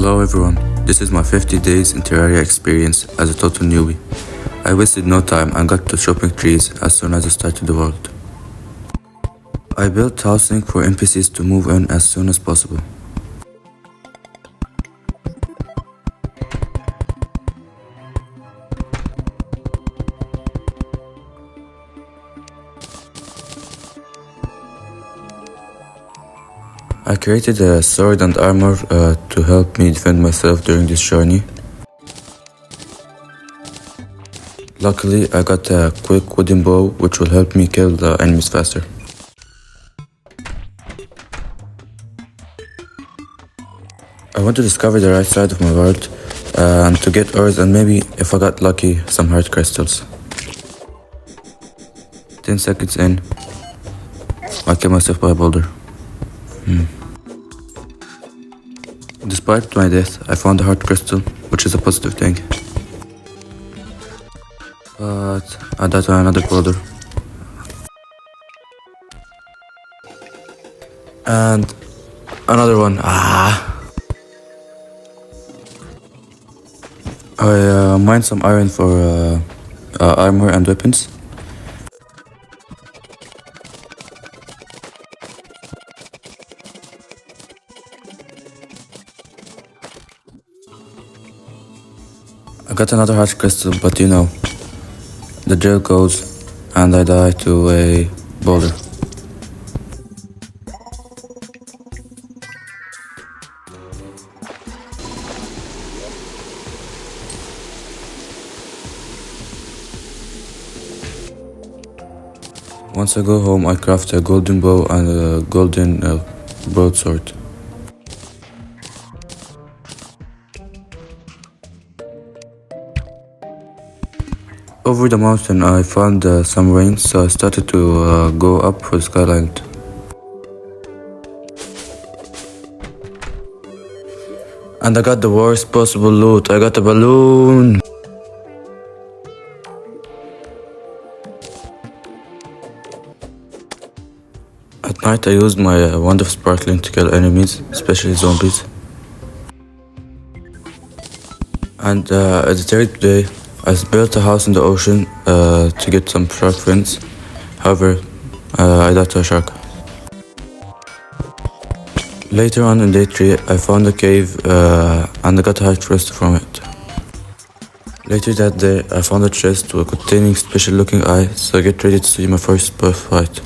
Hello everyone, this is my 50 days in Terraria experience as a total newbie. I wasted no time and got to chopping trees as soon as I started the world. I built housing for NPCs to move in as soon as possible. I created a sword and armor to help me defend myself during this journey. Luckily, I got a quick wooden bow which will help me kill the enemies faster. I want to discover the right side of my world and to get ores and maybe, if I got lucky, some heart crystals. 10 seconds in, I killed myself by a boulder. Despite my death, I found a heart crystal, which is a positive thing. But I died on another boulder. And another one. I mined some iron for armor and weapons. I got another heart crystal, but you know, the drill goes and I die to a boulder. Once I go home, I craft a golden bow and a golden broadsword. Over the mountain I found some rain, so I started to go up for the skyline. And I got the worst possible loot. I got a balloon! At night I used my wand of sparkling to kill enemies, especially zombies. And at the third day, I built a house in the ocean to get some shark fins. However, I died to a shark. Later on in day 3, I found a cave and I got a heart crystal from it. Later that day, I found a chest containing special looking eye, so I get ready to see my first boss fight.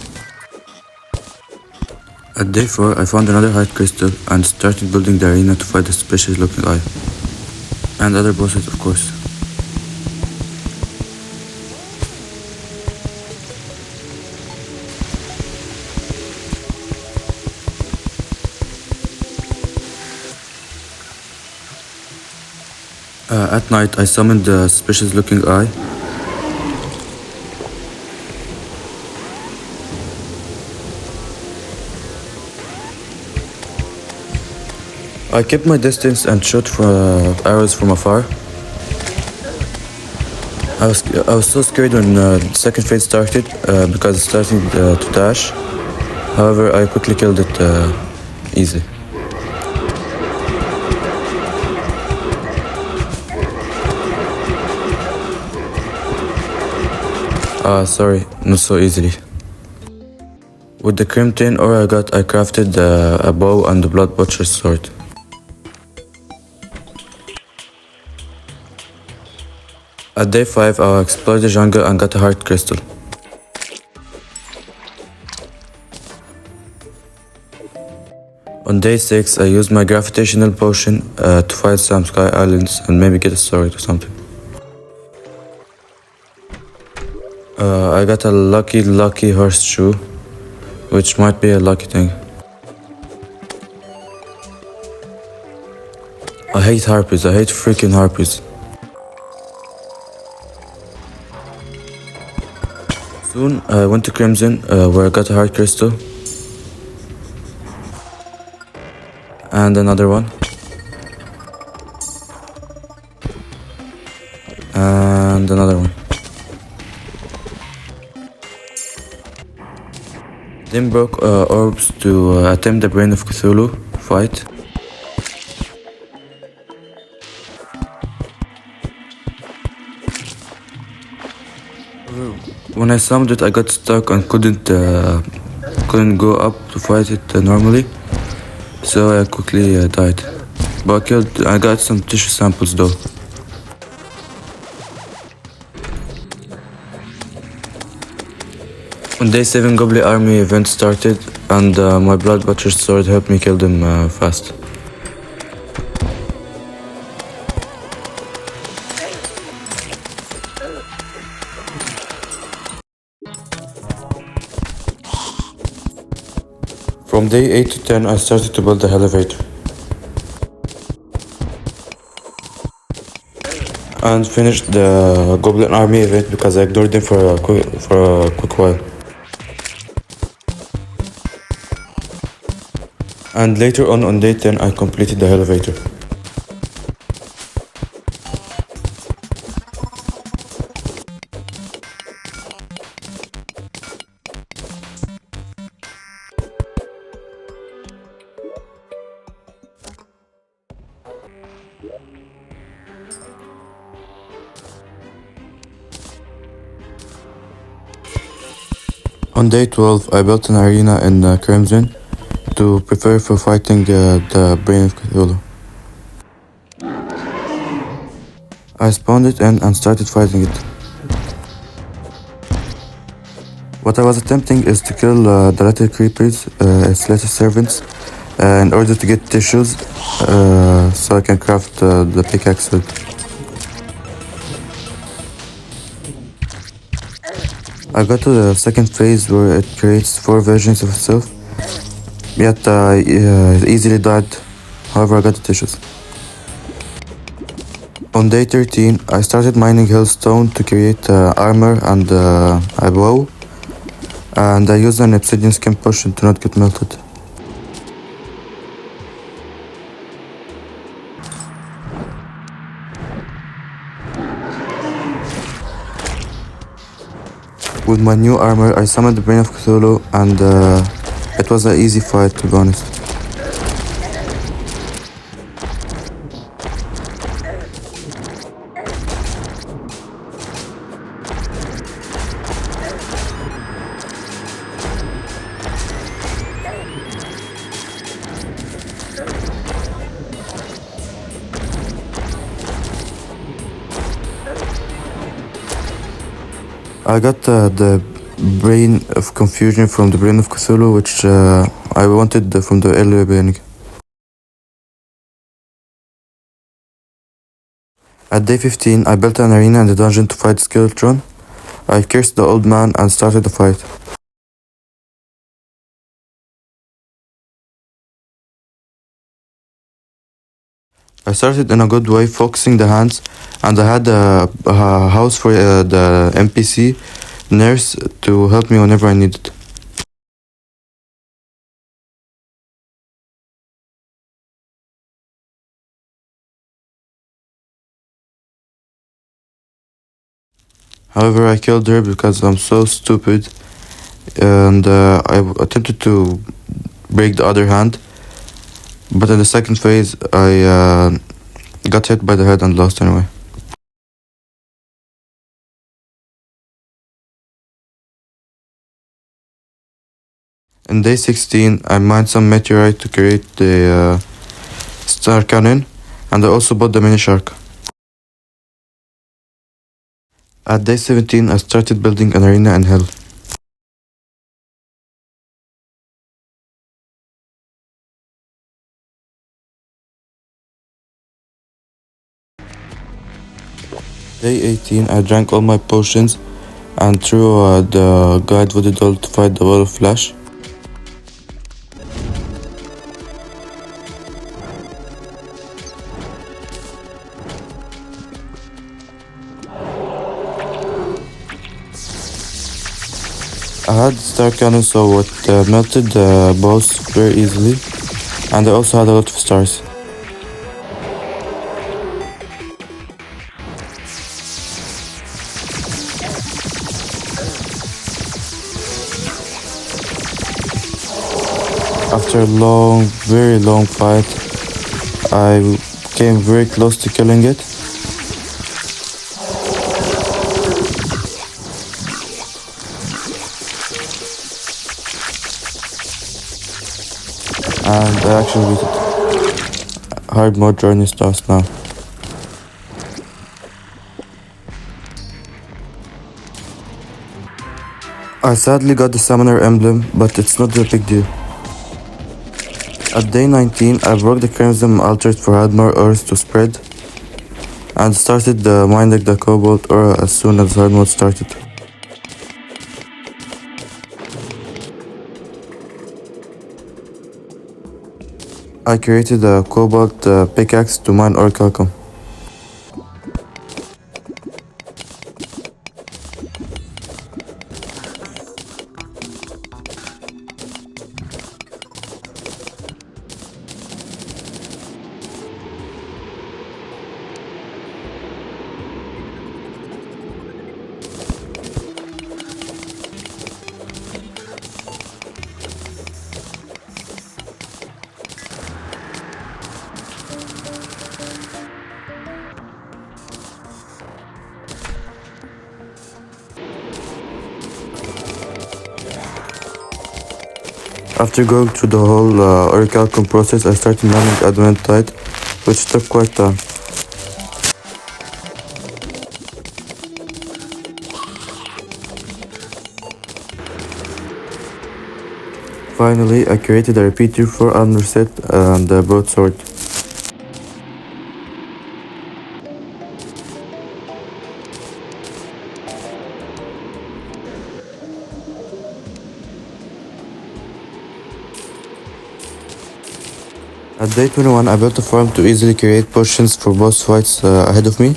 At day 4, I found another heart crystal and started building the arena to fight the special looking eye. And other bosses, of course. At night, I summoned the suspicious looking eye. I kept my distance and shot for arrows from afar. I was so scared when the second phase started because it started to dash. However, I quickly killed it easy. Sorry, not so easily. With the crimson ore I crafted a bow and the blood butcher's sword. At day 5, I explored the jungle and got a heart crystal. On day 6, I used my gravitational potion to find some sky islands and maybe get a sword or something. I got a lucky horseshoe, which might be a lucky thing. I hate harpies, I hate freaking harpies. Soon I went to Crimson, where I got a heart crystal. And another one. And another one. Then broke orbs to attempt the Brain of Cthulhu fight. When I summoned it, I got stuck and couldn't go up to fight it normally, so I quickly died. But I got some tissue samples though. On day 7, Goblin Army event started, and my Blood Butcher sword helped me kill them fast. From day 8 to 10, I started to build the elevator. And finished the Goblin Army event because I ignored them for a quick while. And later on day 10, I completed the elevator. On day 12, I built an arena in Crimson to prepare for fighting the Brain of Cthulhu. I spawned it in and started fighting it. What I was attempting is to kill the little creepers, its little servants, in order to get tissues so I can craft the pickaxe with. I got to the second phase where it creates 4 versions of itself, yet I easily died, however I got the tissues. On day 13, I started mining hillstone to create armor and a bow, and I used an obsidian skin potion to not get melted. With my new armor, I summoned the Brain of Cthulhu, and it was an easy fight, to be honest. I got the Brain of Confusion from the Brain of Cthulhu, which I wanted from the earlier beginning. At day 15, I built an arena in the dungeon to fight Skeletron. I cursed the old man and started the fight. I started in a good way, focusing the hands, and I had a house for the NPC nurse to help me whenever I needed. However, I killed her because I'm so stupid, and I attempted to break the other hand, but in the second phase I got hit by the head and lost anyway. In day 16, I mined some meteorite to create the star cannon, and I also bought the mini shark. At day 17, I started building an arena in hell. Day 18, I drank all my potions and threw the guide with the doll to fight the wall of flash. I had star cannon, so it melted the boss very easily, and I also had a lot of stars. After a long, very long fight, I came very close to killing it. and I actually beat it. Hard mode journey starts now. I sadly got the summoner emblem, but it's not a big deal. At day 19, I broke the crimson altars for had more auras to spread, and started mining the cobalt aura as soon as hard mode started. I created a cobalt pickaxe to mine orichalcum. After going through the whole orichalcum process, I started mining adamantite, which took quite time. Finally, I created a repeater for armor set and a broadsword. At day 21, I built a farm to easily create potions for boss fights ahead of me.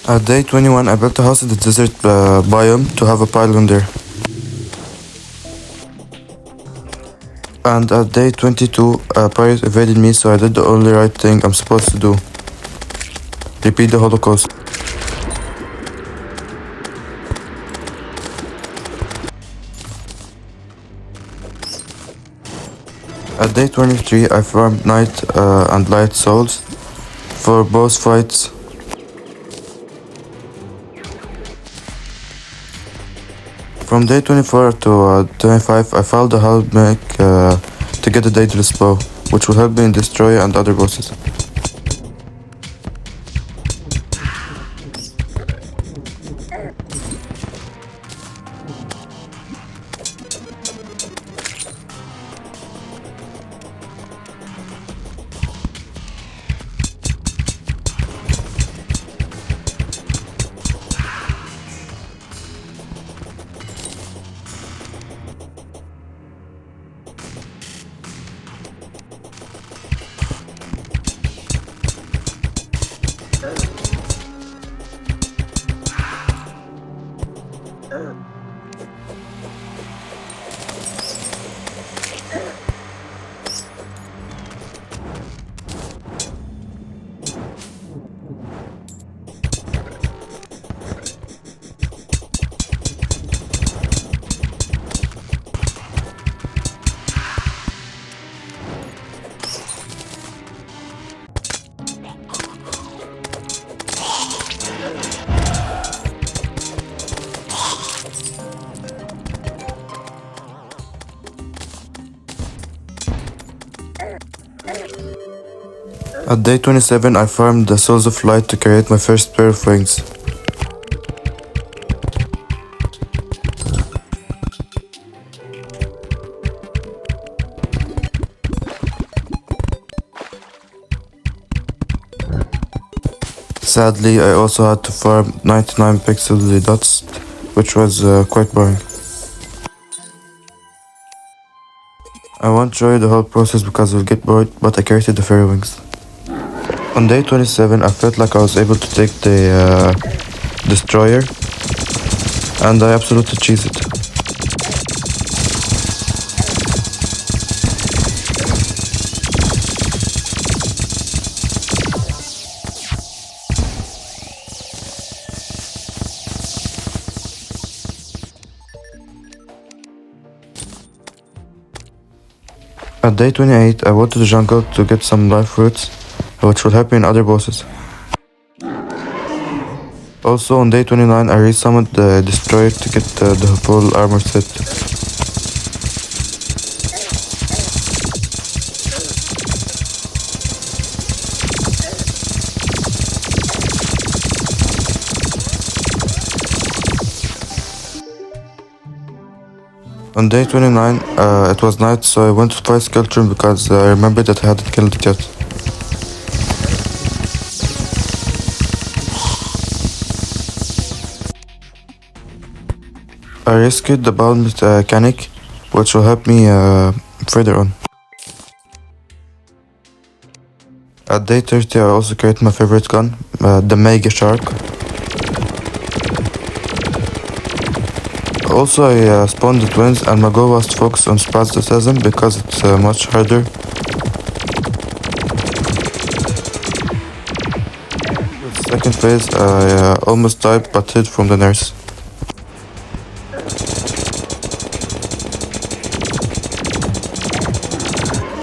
At day 21, I built a house in the desert biome to have a pylon there. And at day 22, a pirate evaded me, so I did the only right thing I'm supposed to do. Repeat the Holocaust. At day 23, I farmed night and light souls for boss fights. From day 24 to 25, I followed the Halbmech to get a dangerous bow, which will help me in Destroy and other bosses. At day 27, I farmed the Souls of Light to create my first pair of wings. Sadly, I also had to farm 99 pixel dust, which was quite boring. I won't show you the whole process because you'll get bored, but I created the fairy wings. On day 27, I felt like I was able to take the destroyer, and I absolutely cheesed it. At day 28, I went to the jungle to get some live fruits, which will help me in other bosses. Also on day 29, I resummoned the Destroyer to get the full armor set. On day 29, it was night, so I went to fight Skeleton because I remembered that I hadn't killed it yet. I rescued the bound mechanic, which will help me further on. At day 30, I also created my favorite gun, the Mega Shark. Also, I spawned the twins, and my goal was to focus on Spastism because it's much harder. With the second phase, I almost died but hid from the nurse.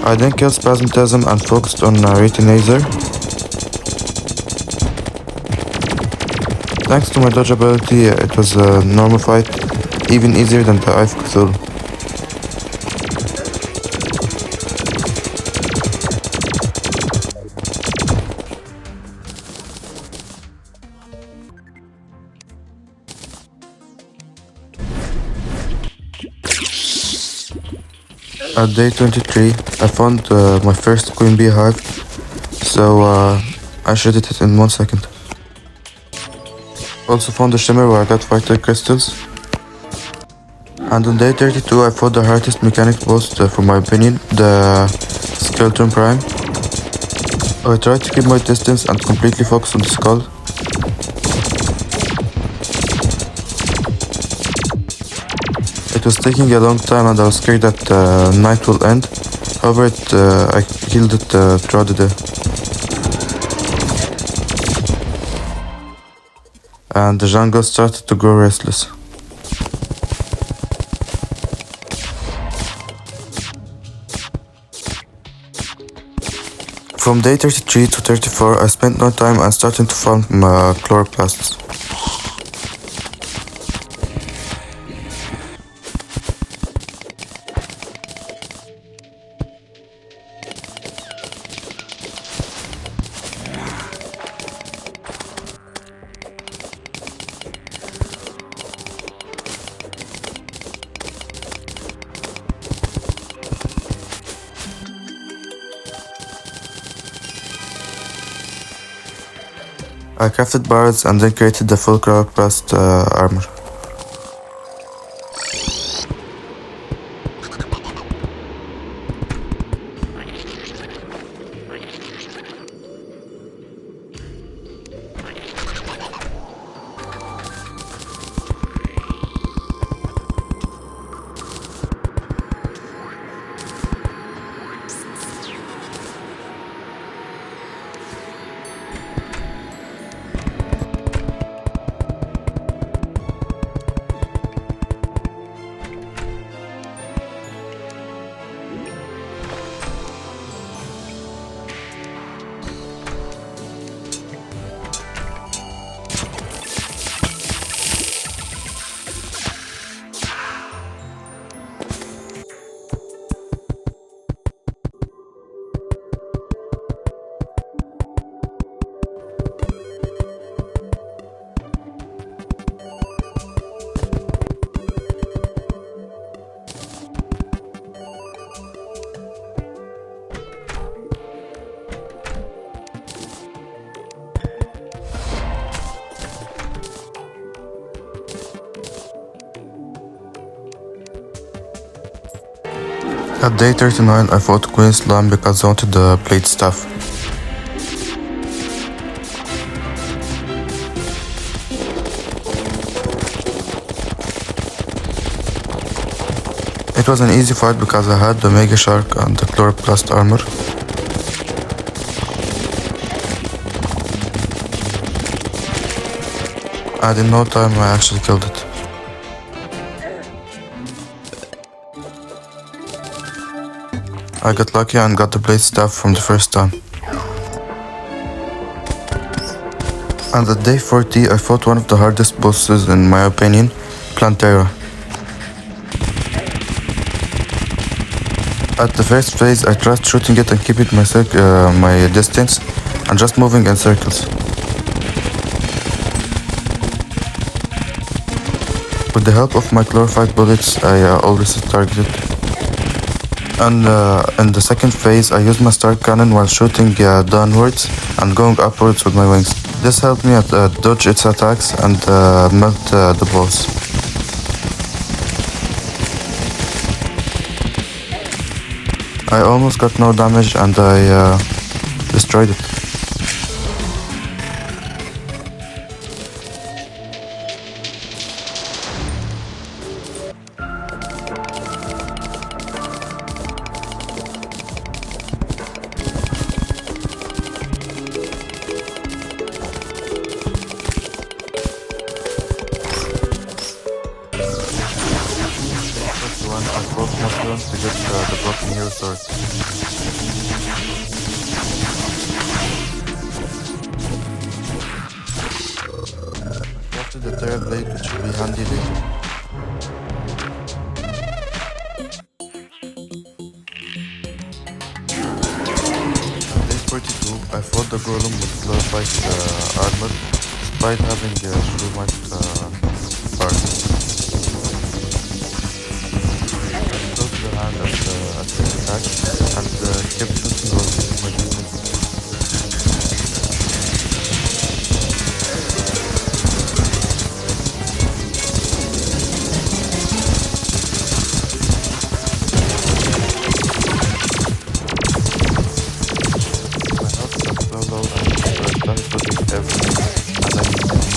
I then killed Spastism and focused on Retinazer. Thanks to my dodge ability, it was a normal fight, even easier than the Eye of Cthulhu. At day 23, I found my first queen bee hive, so I shredded it in 1 second. Also found a shimmer where I got vital crystals. And on day 32, I fought the hardest mechanic boss, for my opinion, the Skeleton Prime. I tried to keep my distance and completely focus on the skull. It was taking a long time and I was scared that night will end. However, I killed it throughout the day. And the jungle started to grow restless. From day 33 to 34, I spent no time and started to farm chloroplasts. I crafted barrels and then created the full chloroplast armor. At day 39, I fought Queen Slime because I wanted the blade staff. It was an easy fight because I had the Mega Shark and the Chloroplast armor. And in no time I actually killed it. I got lucky and got the blade staff from the first time. And at day 40 I fought one of the hardest bosses in my opinion, Plantera. At the first phase I tried shooting it and keeping my distance and just moving in circles. With the help of my glorified bullets I always targeted. And in the second phase I used my star cannon while shooting downwards and going upwards with my wings. This helped me dodge its attacks and melt the boss. I almost got no damage and I destroyed it. I fought Muslim to get the broken hero sword. I crafted the terra blade which will be handy later. On day 42 I fought the golem with glorified armor despite having shrew-mark parts. The hand at the attack and kept shooting while keeping my distance. My health got so low and I started putting everything and I needed it.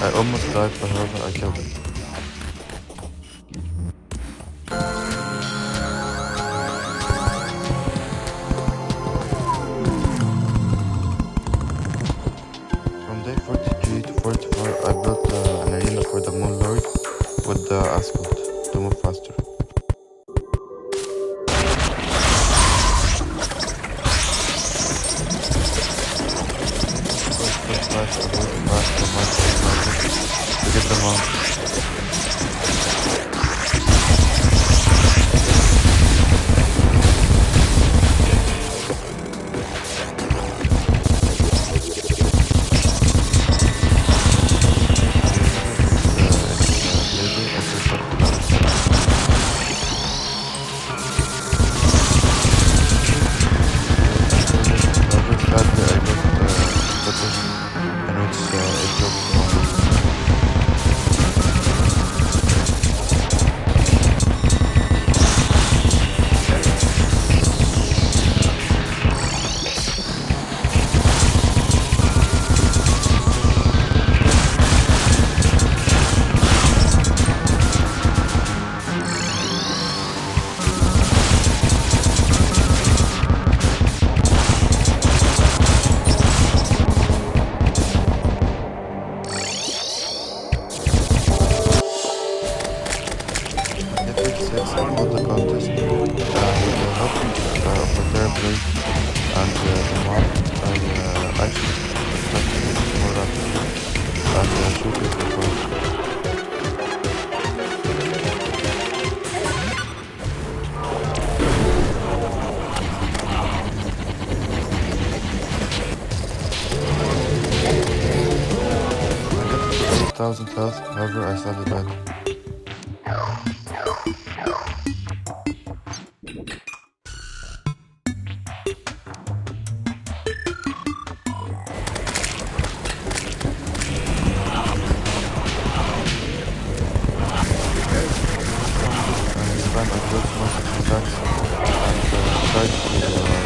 I almost died, but however I killed him. From day 43 to 44 I built an arena for the Moon Lord with the asphalt to move faster. To get them out. About the contest with the help of the terra blade and the mob I actually started getting more rapidly and shoot it before. I got to 8,000 health, however I started battle. Time I built most of the attacks and tried to shoot the bottom.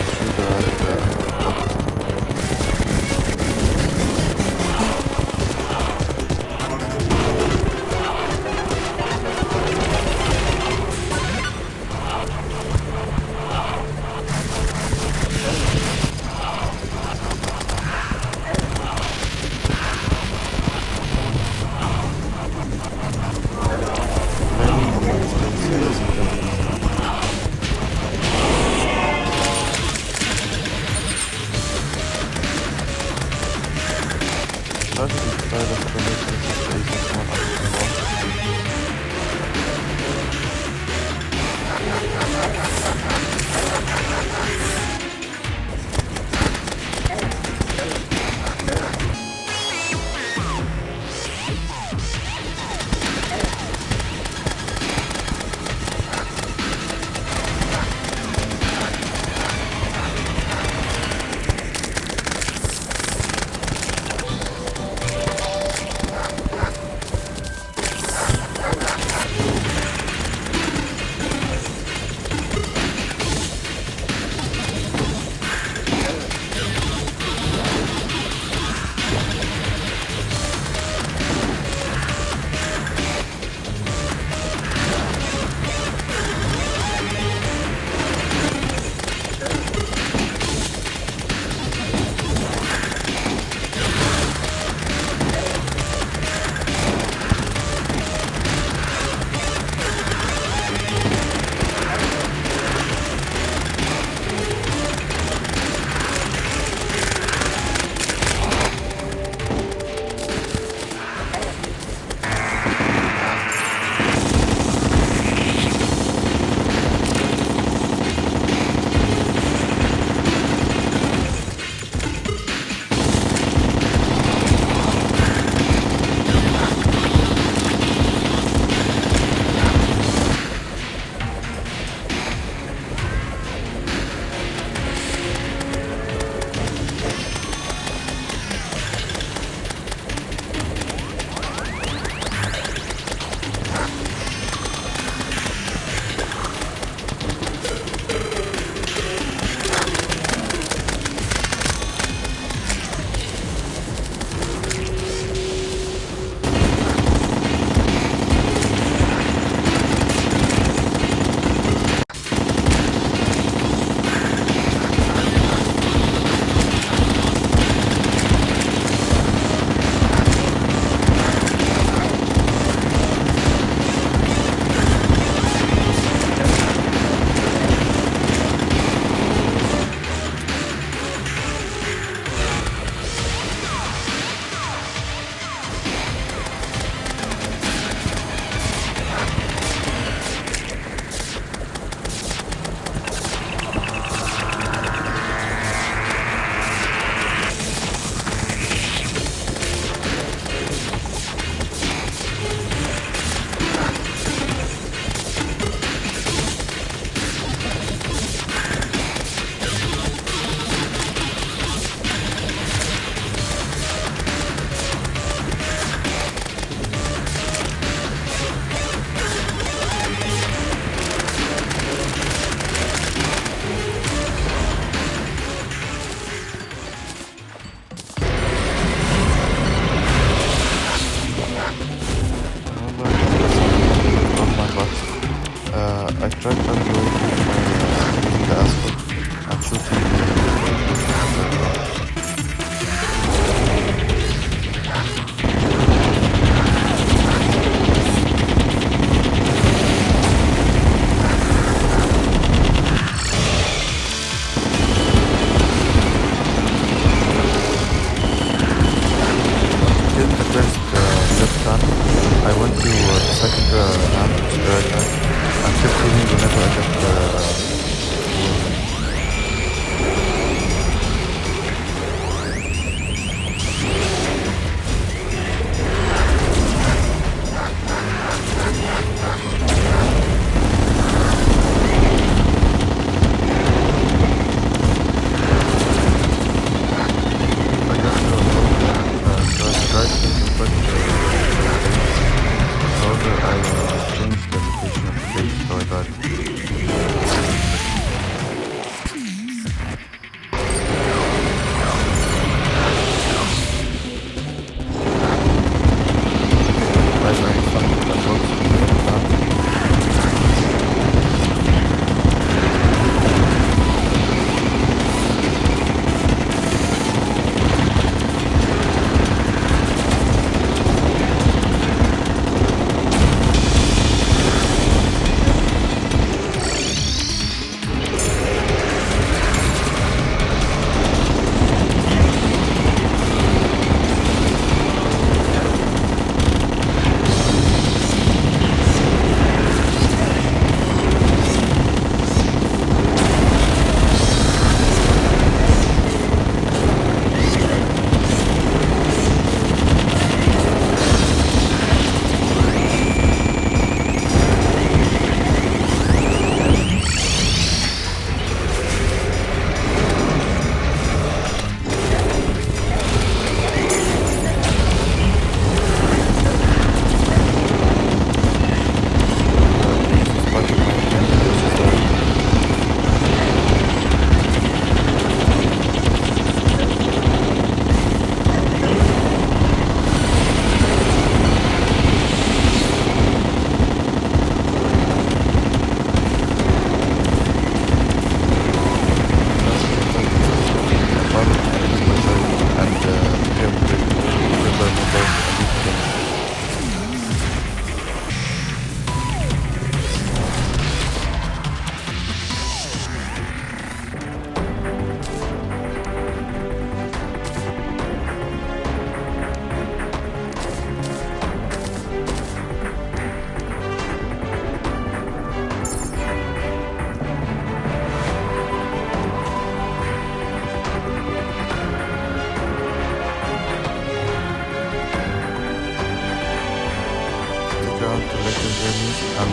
around to latest journeys and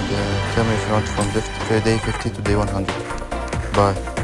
tell me if you want from day 50 to day 100. Bye.